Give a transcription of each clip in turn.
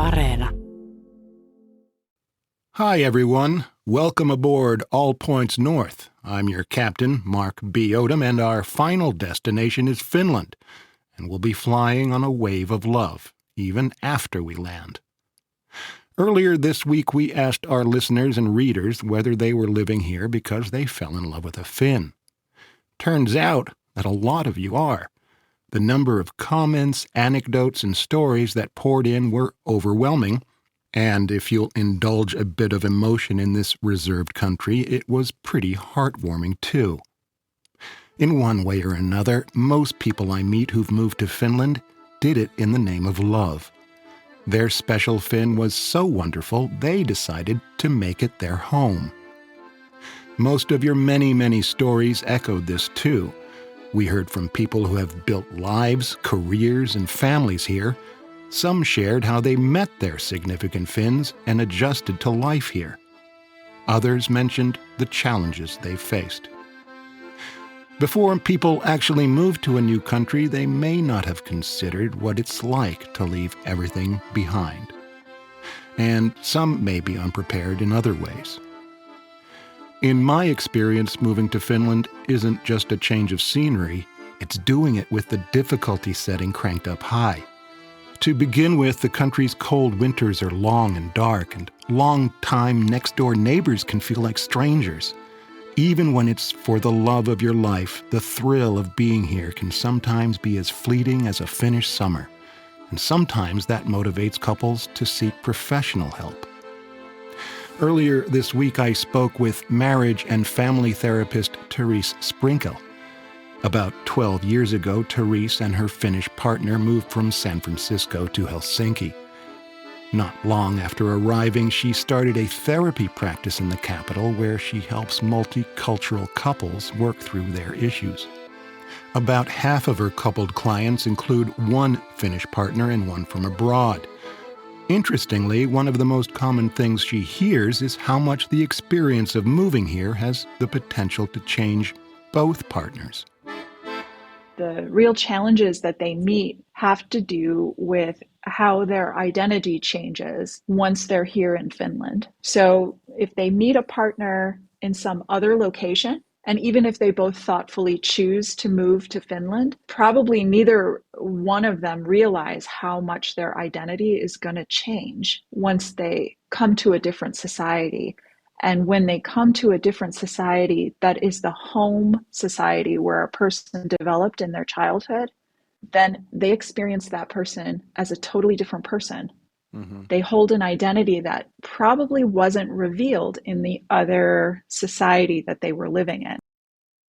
Areena. Hi, everyone. Welcome aboard All Points North. I'm your captain, Mark B. Odom, and our final destination is Finland, and we'll be flying on a wave of love, even after we land. Earlier this week, we asked our listeners and readers whether they were living here because they fell in love with a Finn. Turns out that a lot of you are. The number of comments, anecdotes, and stories that poured in were overwhelming. And if you'll indulge a bit of emotion in this reserved country, it was pretty heartwarming too. In one way or another, most people I meet who've moved to Finland did it in the name of love. Their special Finn was so wonderful, they decided to make it their home. Most of your many, many stories echoed this too. We heard from people who have built lives, careers, and families here. Some shared how they met their significant Finns and adjusted to life here. Others mentioned the challenges they faced. Before people actually move to a new country, they may not have considered what it's like to leave everything behind. And some may be unprepared in other ways. In my experience, moving to Finland isn't just a change of scenery, it's doing it with the difficulty setting cranked up high. To begin with, the country's cold winters are long and dark, and long-time next-door neighbors can feel like strangers. Even when it's for the love of your life, the thrill of being here can sometimes be as fleeting as a Finnish summer, and sometimes that motivates couples to seek professional help. Earlier this week, I spoke with marriage and family therapist Therese Sprinkel. About 12 years ago, Therese and her Finnish partner moved from San Francisco to Helsinki. Not long after arriving, she started a therapy practice in the capital where she helps multicultural couples work through their issues. About half of her coupled clients include one Finnish partner and one from abroad. Interestingly, one of the most common things she hears is how much the experience of moving here has the potential to change both partners. The real challenges that they meet have to do with how their identity changes once they're here in Finland. So if they meet a partner in some other location, and even if they both thoughtfully choose to move to Finland, probably neither one of them realize how much their identity is going to change once they come to a different society. And when they come to a different society that is the home society where a person developed in their childhood, then they experience that person as a totally different person. Mm-hmm. They hold an identity that probably wasn't revealed in the other society that they were living in.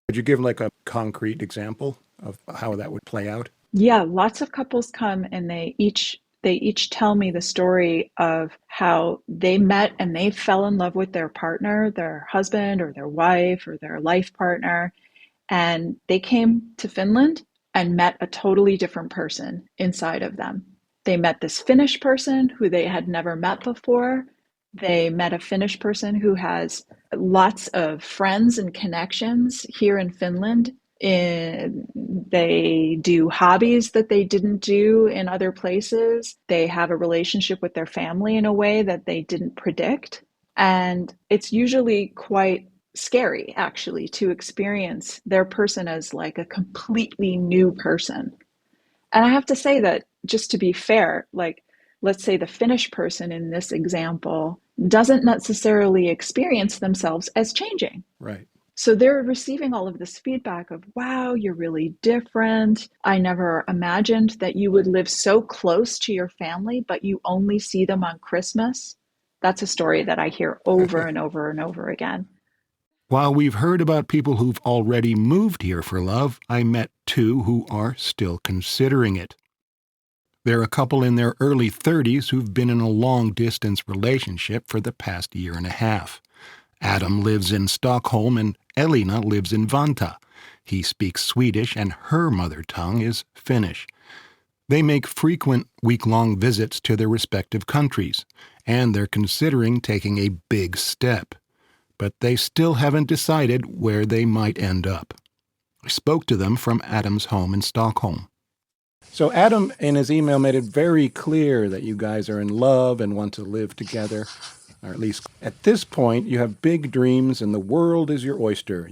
Could you give like a concrete example of how that would play out? Yeah, lots of couples come and they each tell me the story of how they met and they fell in love with their partner, their husband or their wife or their life partner. And they came to Finland and met a totally different person inside of them. They met this Finnish person who they had never met before. They met a Finnish person who has lots of friends and connections here in Finland. They do hobbies that they didn't do in other places. They have a relationship with their family in a way that they didn't predict. And it's usually quite scary, actually, to experience their person as like a completely new person. And I have to say that, just to be fair, like, let's say the Finnish person in this example doesn't necessarily experience themselves as changing. Right. So they're receiving all of this feedback of, wow, you're really different. I never imagined that you would live so close to your family, but you only see them on Christmas. That's a story that I hear over and over and over again. While we've heard about people who've already moved here for love, I met two who are still considering it. They're a couple in their early 30s who've been in a long-distance relationship for the past year and a half. Adam lives in Stockholm and Elina lives in Vantaa. He speaks Swedish and her mother tongue is Finnish. They make frequent week-long visits to their respective countries, and they're considering taking a big step. But they still haven't decided where they might end up. I spoke to them from Adam's home in Stockholm. So Adam, in his email, made it very clear that you guys are in love and want to live together, or at least at this point, you have big dreams and the world is your oyster.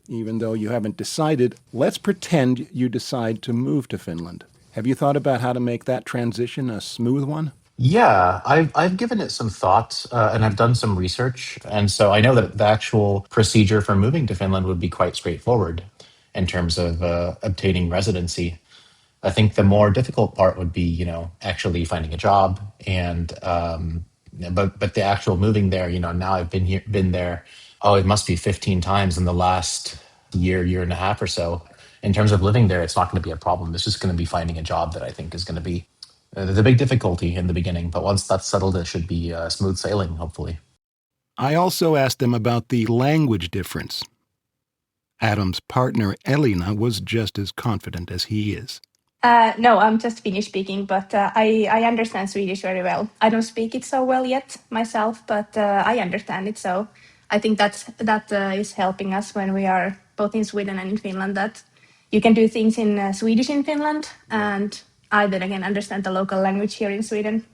Even though you haven't decided, let's pretend you decide to move to Finland. Have you thought about how to make that transition a smooth one? Yeah, I've given it some thought, and I've done some research, and so I know that the actual procedure for moving to Finland would be quite straightforward in terms of obtaining residency. I think the more difficult part would be, actually finding a job, and but the actual moving there, now I've been there. Oh, it must be 15 times in the last year and a half or so. In terms of living there, it's not going to be a problem. It's just going to be finding a job that I think is going to be the big difficulty in the beginning. But once that's settled, it should be smooth sailing, hopefully. I also asked them about the language difference. Adam's partner, Elina, was just as confident as he is. No, I'm just Finnish speaking, but I understand Swedish very well. I don't speak it so well yet myself, but I understand it. So I think that is helping us when we are both in Sweden and in Finland, that you can do things in Swedish in Finland, and I then again understand the local language here in Sweden.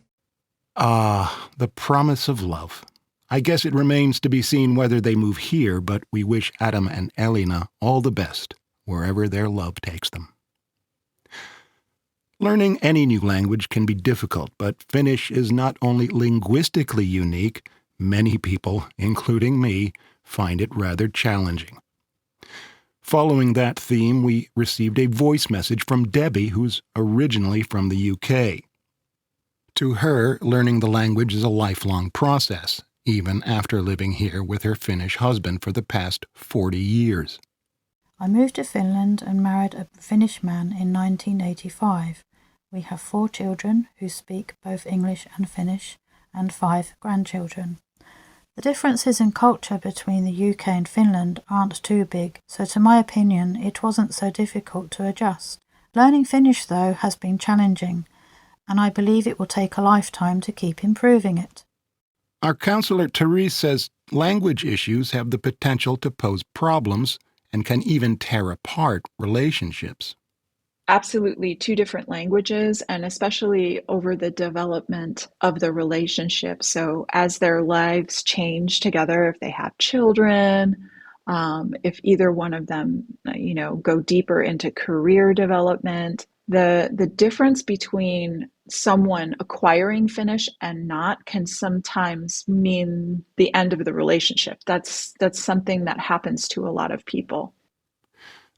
Ah, the promise of love. I guess it remains to be seen whether they move here, but we wish Adam and Elina all the best, wherever their love takes them. Learning any new language can be difficult, but Finnish is not only linguistically unique, many people, including me, find it rather challenging. Following that theme, we received a voice message from Debbie, who's originally from the UK. To her, learning the language is a lifelong process, even after living here with her Finnish husband for the past 40 years. I moved to Finland and married a Finnish man in 1985. We have 4 children who speak both English and Finnish, and 5 grandchildren. The differences in culture between the UK and Finland aren't too big, so to my opinion it wasn't so difficult to adjust. Learning Finnish, though, has been challenging, and I believe it will take a lifetime to keep improving it. Our counselor Therese says language issues have the potential to pose problems and can even tear apart relationships. Absolutely, 2 different languages, and especially over the development of the relationship. So as their lives change together, if they have children, if either one of them, go deeper into career development, the difference between someone acquiring Finnish and not can sometimes mean the end of the relationship. That's something that happens to a lot of people.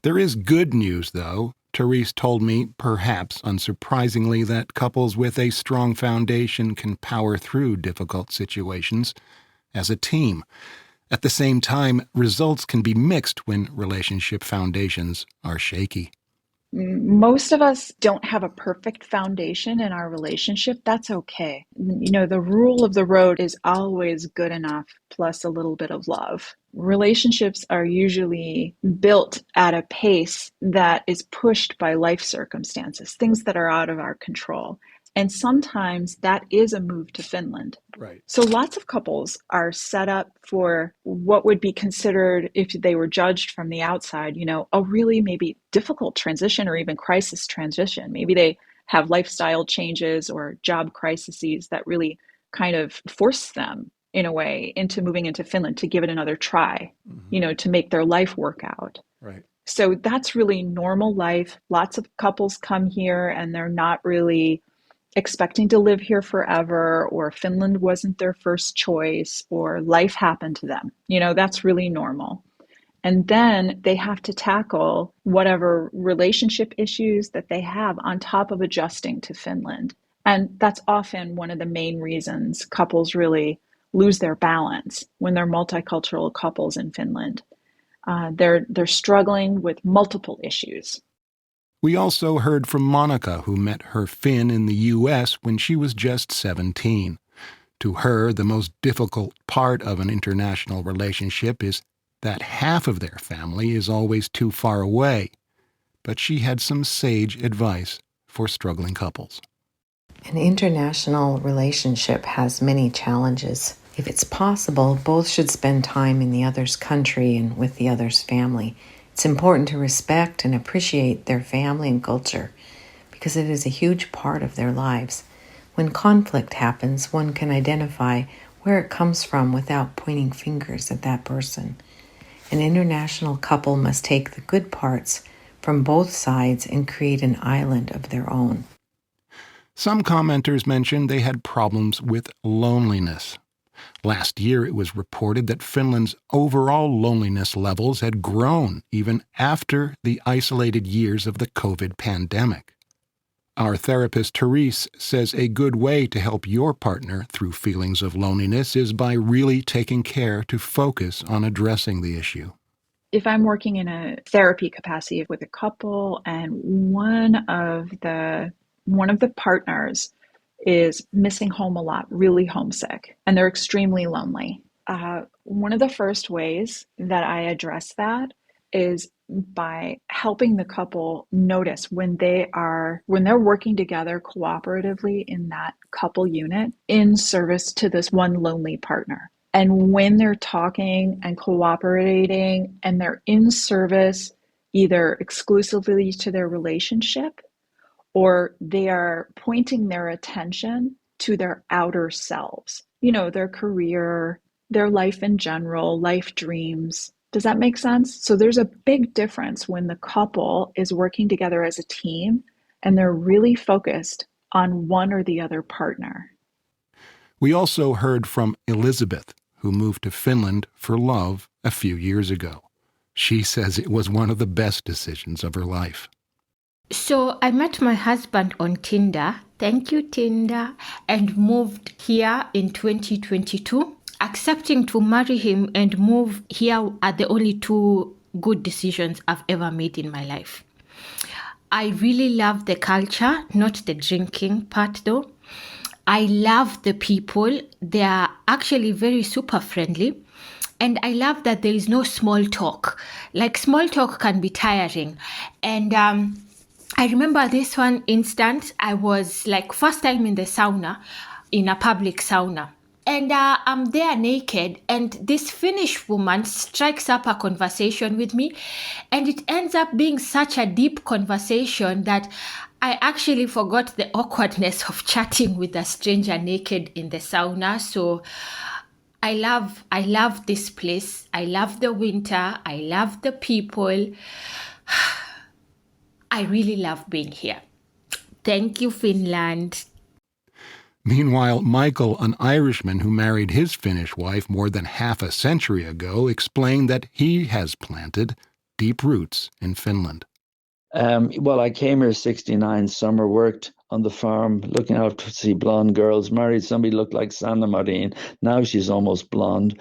There is good news, though. Therese told me, perhaps unsurprisingly, that couples with a strong foundation can power through difficult situations as a team. At the same time, results can be mixed when relationship foundations are shaky. Most of us don't have a perfect foundation in our relationship. That's okay. The rule of the road is always good enough plus a little bit of love. Relationships are usually built at a pace that is pushed by life circumstances, things that are out of our control. And sometimes that is a move to Finland. Right. So lots of couples are set up for what would be considered, if they were judged from the outside, a really maybe difficult transition or even crisis transition. Maybe they have lifestyle changes or job crises that really kind of force them in a way into moving into Finland to give it another try, to make their life work out. Right. So that's really normal life. Lots of couples come here and they're not really expecting to live here forever, or Finland wasn't their first choice, or life happened to them. That's really normal. And then they have to tackle whatever relationship issues that they have on top of adjusting to Finland. And that's often one of the main reasons couples really lose their balance when they're multicultural couples in Finland. They're struggling with multiple issues. We also heard from Monica, who met her Finn in the U.S. when she was just 17. To her, the most difficult part of an international relationship is that half of their family is always too far away. But she had some sage advice for struggling couples. An international relationship has many challenges. If it's possible, both should spend time in the other's country and with the other's family. It's important to respect and appreciate their family and culture, because it is a huge part of their lives. When conflict happens, one can identify where it comes from without pointing fingers at that person. An international couple must take the good parts from both sides and create an island of their own. Some commenters mentioned they had problems with loneliness. Last year, it was reported that Finland's overall loneliness levels had grown even after the isolated years of the COVID pandemic. Our therapist, Therese, says a good way to help your partner through feelings of loneliness is by really taking care to focus on addressing the issue. If I'm working in a therapy capacity with a couple and one of the partners is missing home a lot, really homesick, and they're extremely lonely, one of the first ways that I address that is by helping the couple notice when they're working together cooperatively in that couple unit in service to this one lonely partner. And when they're talking and cooperating and they're in service either exclusively to their relationship or they are pointing their attention to their outer selves, their career, their life in general, life dreams. Does that make sense? So there's a big difference when the couple is working together as a team and they're really focused on one or the other partner. We also heard from Elizabeth, who moved to Finland for love a few years ago. She says it was one of the best decisions of her life. So I met my husband on Tinder. Thank you, Tinder. And moved here in 2022. Accepting to marry him and move here are the only two good decisions I've ever made in my life. I really love the culture, not the drinking part though. I love the people. They are actually very super friendly. And I love that there is no small talk. Like small talk can be tiring. And I remember this one instance, I was like first time in the sauna, in a public sauna. And I'm there naked, and this Finnish woman strikes up a conversation with me, and it ends up being such a deep conversation that I actually forgot the awkwardness of chatting with a stranger naked in the sauna. So I love this place. I love the winter. I love the people. I really love being here. Thank you, Finland. Meanwhile, Michael, an Irishman who married his Finnish wife more than half a century ago, explained that he has planted deep roots in Finland. Well, I came here 69 summer, worked on the farm, looking out to see blonde girls, married somebody looked like Sanna Marin. Now she's almost blonde.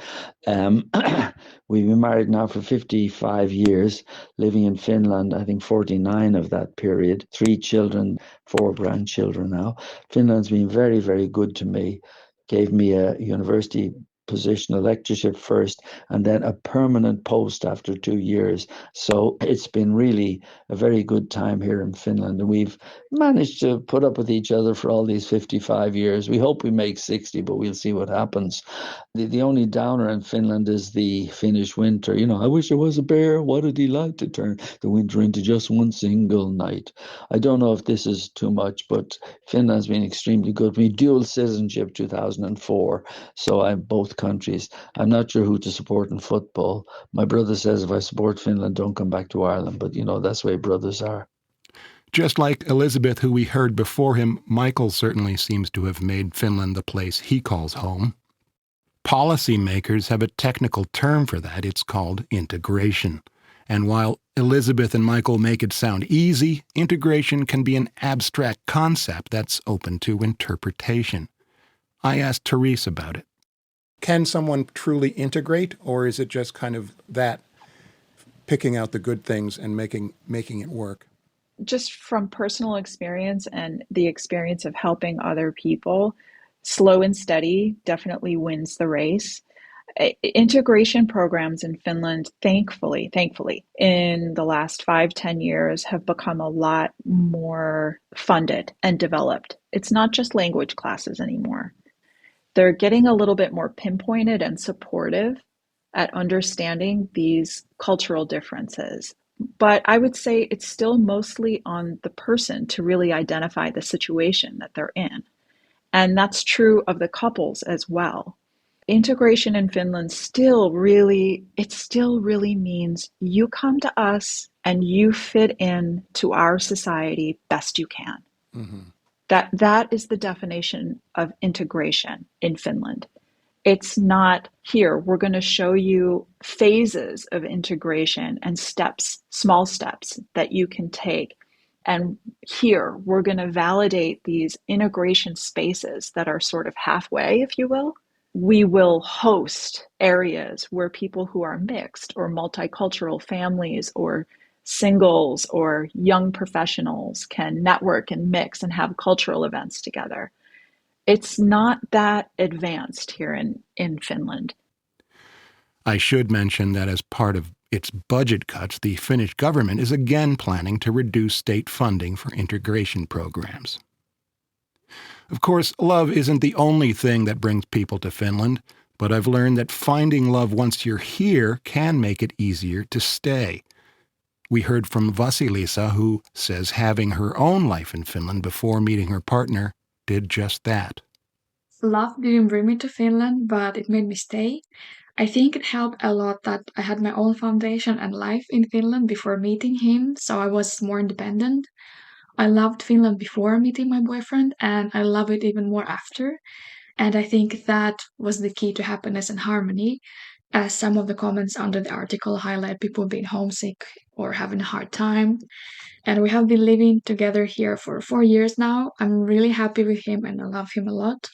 We've been married now for 55 years, living in Finland, I think 49 of that period, 3 children, 4 grandchildren now. Finland's been very, very good to me. Gave me a university position, a lectureship first, and then a permanent post after 2 years. So it's been really a very good time here in Finland. And we've managed to put up with each other for all these 55 years. We hope we make 60, but we'll see what happens. The only downer in Finland is the Finnish winter. I wish there was a bear. What would he like to turn the winter into just one single night? I don't know if this is too much, but Finland's been extremely good. We dual citizenship 2004, so I'm both countries. I'm not sure who to support in football. My brother says if I support Finland, don't come back to Ireland. But, that's the way brothers are. Just like Elizabeth, who we heard before him, Michael certainly seems to have made Finland the place he calls home. Policymakers have a technical term for that. It's called integration. And while Elizabeth and Michael make it sound easy, integration can be an abstract concept that's open to interpretation. I asked Therese about it. Can someone truly integrate, or is it just kind of that, picking out the good things and making it work? Just from personal experience and the experience of helping other people, slow and steady definitely wins the race. Integration programs in Finland, thankfully, in the last 5-10 years have become a lot more funded and developed. It's not just language classes anymore. They're getting a little bit more pinpointed and supportive at understanding these cultural differences. But I would say it's still mostly on the person to really identify the situation that they're in. And that's true of the couples as well. Integration in Finland still really means you come to us and you fit in to our society best you can. Mm-hmm. That is the definition of integration in Finland. It's not, here, we're going to show you phases of integration and steps, small steps that you can take. And here, we're going to validate these integration spaces that are sort of halfway, if you will. We will host areas where people who are mixed or multicultural families or singles or young professionals can network and mix and have cultural events together. It's not that advanced here in Finland. I should mention that as part of its budget cuts, the Finnish government is again planning to reduce state funding for integration programs. Of course, love isn't the only thing that brings people to Finland, but I've learned that finding love once you're here can make it easier to stay. We heard from Vasilisa, who says having her own life in Finland before meeting her partner did just that. Love didn't bring me to Finland, but it made me stay. I think it helped a lot that I had my own foundation and life in Finland before meeting him, so I was more independent. I loved Finland before meeting my boyfriend, and I love it even more after. And I think that was the key to happiness and harmony, as some of the comments under the article highlight people being homesick or having a hard time. And we have been living together here for 4 years now. I'm really happy with him and I love him a lot.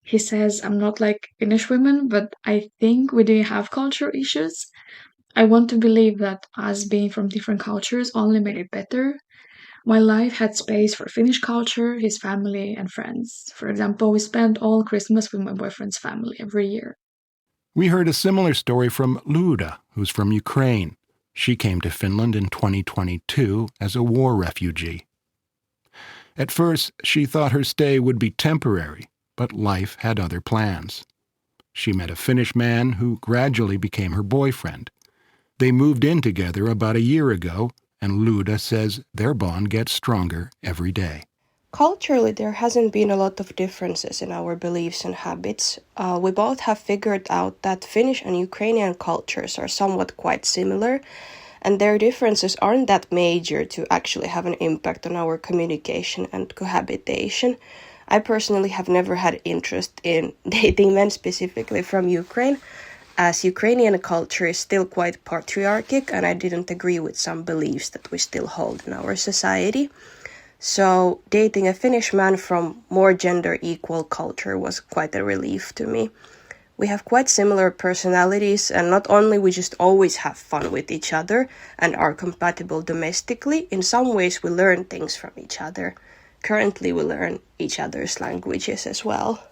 He says I'm not like Finnish women, but I think we do have cultural issues. I want to believe that us being from different cultures only made it better. My life had space for Finnish culture, his family, and friends. For example, we spent all Christmas with my boyfriend's family every year. We heard a similar story from Luda, who's from Ukraine. She came to Finland in 2022 as a war refugee. At first, she thought her stay would be temporary, but life had other plans. She met a Finnish man who gradually became her boyfriend. They moved in together about a year ago, and Luda says their bond gets stronger every day. Culturally, there hasn't been a lot of differences in our beliefs and habits. We both have figured out that Finnish and Ukrainian cultures are somewhat quite similar, and their differences aren't that major to actually have an impact on our communication and cohabitation. I personally have never had interest in dating men specifically from Ukraine, as Ukrainian culture is still quite patriarchic, and I didn't agree with some beliefs that we still hold in our society. So dating a Finnish man from more gender-equal culture was quite a relief to me. We have quite similar personalities, and not only we just always have fun with each other and are compatible domestically, in some ways we learn things from each other. Currently we learn each other's languages as well.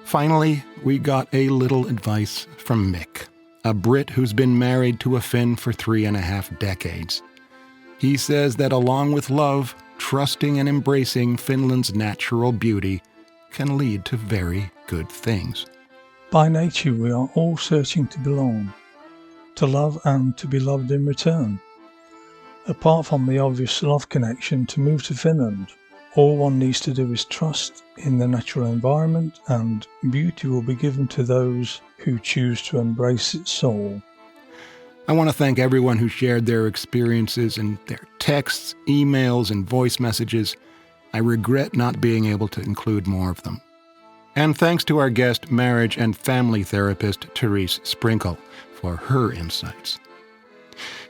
Finally, we got a little advice from Mick, a Brit who's been married to a Finn for 3.5 decades. He says that along with love, trusting and embracing Finland's natural beauty can lead to very good things. By nature, we are all searching to belong, to love and to be loved in return. Apart from the obvious love connection to move to Finland, all one needs to do is trust in the natural environment, and beauty will be given to those who choose to embrace its soul. I want to thank everyone who shared their experiences in their texts, emails, and voice messages. I regret not being able to include more of them. And thanks to our guest, marriage and family therapist Therese Sprinkel, for her insights.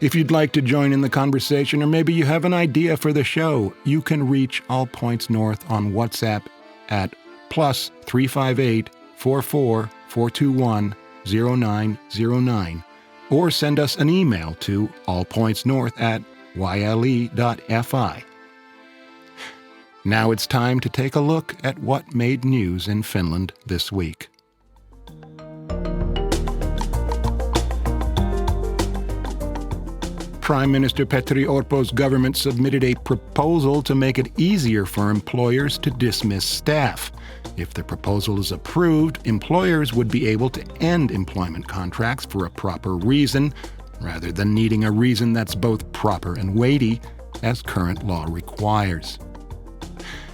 If you'd like to join in the conversation, or maybe you have an idea for the show, you can reach All Points North on WhatsApp at +358 44 421 0909, or send us an email to allpointsnorth@yle.fi. Now it's time to take a look at what made news in Finland this week. Prime Minister Petteri Orpo's government submitted a proposal to make it easier for employers to dismiss staff. If the proposal is approved, employers would be able to end employment contracts for a proper reason, rather than needing a reason that's both proper and weighty, as current law requires.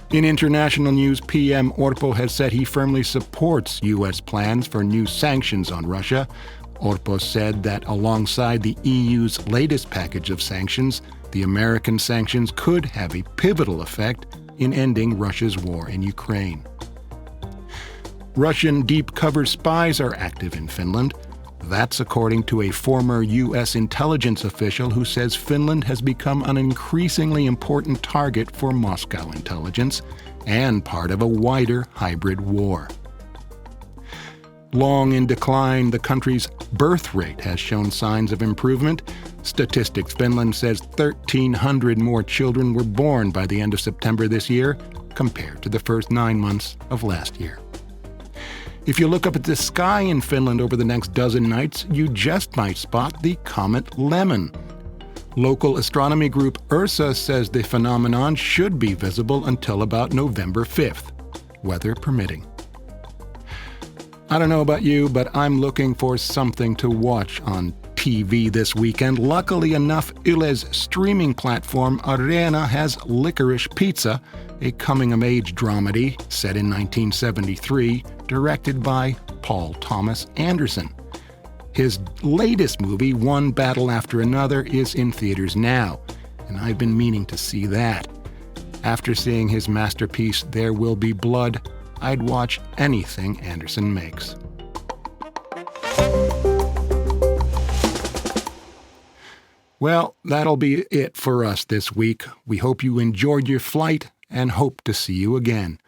In international news, PM Orpo has said he firmly supports U.S. plans for new sanctions on Russia. Orpo said that alongside the EU's latest package of sanctions, the American sanctions could have a pivotal effect in ending Russia's war in Ukraine. Russian deep-cover spies are active in Finland. That's according to a former U.S. intelligence official who says Finland has become an increasingly important target for Moscow intelligence and part of a wider hybrid war. Long in decline, the country's birth rate has shown signs of improvement. Statistics Finland says 1,300 more children were born by the end of September this year compared to the first 9 months of last year. If you look up at the sky in Finland over the next dozen nights, you just might spot the comet Lemon. Local astronomy group Ursa says the phenomenon should be visible until about November 5th, weather permitting. I don't know about you, but I'm looking for something to watch on TV this weekend. Luckily enough, Yle's streaming platform Arena has Licorice Pizza, a coming-of-age dramedy set in 1973, directed by Paul Thomas Anderson. His latest movie, One Battle After Another, is in theaters now, and I've been meaning to see that. After seeing his masterpiece, There Will Be Blood, I'd watch anything Anderson makes. Well, that'll be it for us this week. We hope you enjoyed your flight and hope to see you again.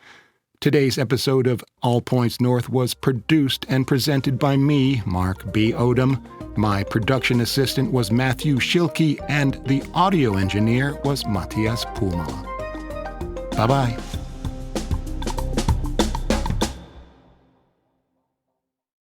Today's episode of All Points North was produced and presented by me, Mark B. Odom. My production assistant was Matthew Schilke, and the audio engineer was Matias Puumala. Bye-bye.